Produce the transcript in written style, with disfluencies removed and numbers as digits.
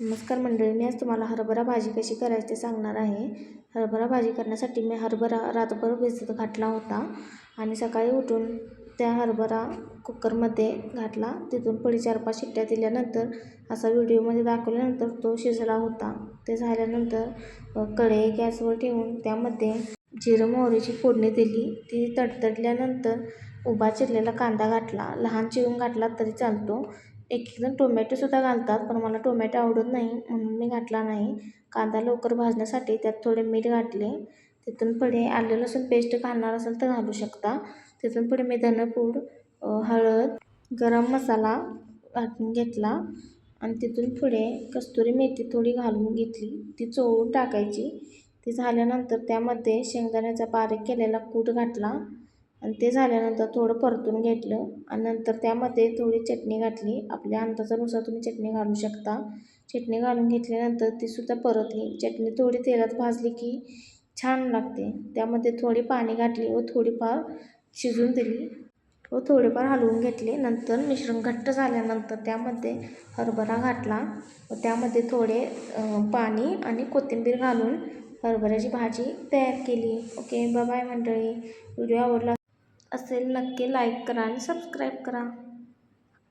नमस्कार मंडळी, मी आज तुम्हाला हरभरा भाजी कशी करायची ते सांगणार आहे. हरभरा भाजी करण्यासाठी मी हरभरा रात्रभर भिजत घातला होता आणि सकाळी उठून त्या हरभरा कुकरमध्ये घातला. तिथून पुढे 4-5 शिट्ट्या दिल्यानंतर असा व्हिडिओमध्ये दाखवल्यानंतर तो शिजला होता. ते झाल्यानंतर कढई गॅसवर ठेवून त्यामध्ये जिरं मोहरीची फोडणी दिली. ती तडतडल्यानंतर उभा चिरलेला कांदा घातला. लहान चिरून घातला तरी चालतो. एक-एक जण टोमॅटोसुद्धा घालतात, पण मला टोमॅटो आवडत नाही म्हणून मी घातला नाही. कांदा लवकर भाजण्यासाठी त्यात थोडे मीठ घातले. तिथून पुढे आलं लसूण पेस्ट घालणार असेल तर घालू शकता. तिथून पुढे मी धनपूड, हळद, गरम मसाला घालून घेतला आणि तिथून पुढे कस्तुरी मेथी थोडी घालून घेतली. ती चोळून टाकायची. ती झाल्यानंतर त्यामध्ये शेंगदाण्याचा बारीक केलेला कूट घातला आणि ते झाल्यानंतर थोडं परतून घेतलं आणि नंतर त्यामध्ये थोडी चटणी घातली. आपल्या अंदाजानुसार तुम्ही चटणी घालू शकता. चटणी घालून घेतल्यानंतर तीसुद्धा परतली. चटणी थोडी तेलात भाजली की छान लागते. त्यामध्ये थोडी पाणी घातली व थोडीफार शिजून दिली व थोडेफार हलवून घेतले. नंतर मिश्रण घट्ट झाल्यानंतर त्यामध्ये हरभरा घातला व त्यामध्ये थोडे पाणी आणि कोथिंबीर घालून हरभऱ्याची भाजी तयार केली. ओके, बाय बाय मंडळी. व्हिडिओ आवडला असेल नक्की लाईक करा आणि सबस्क्राईब करा.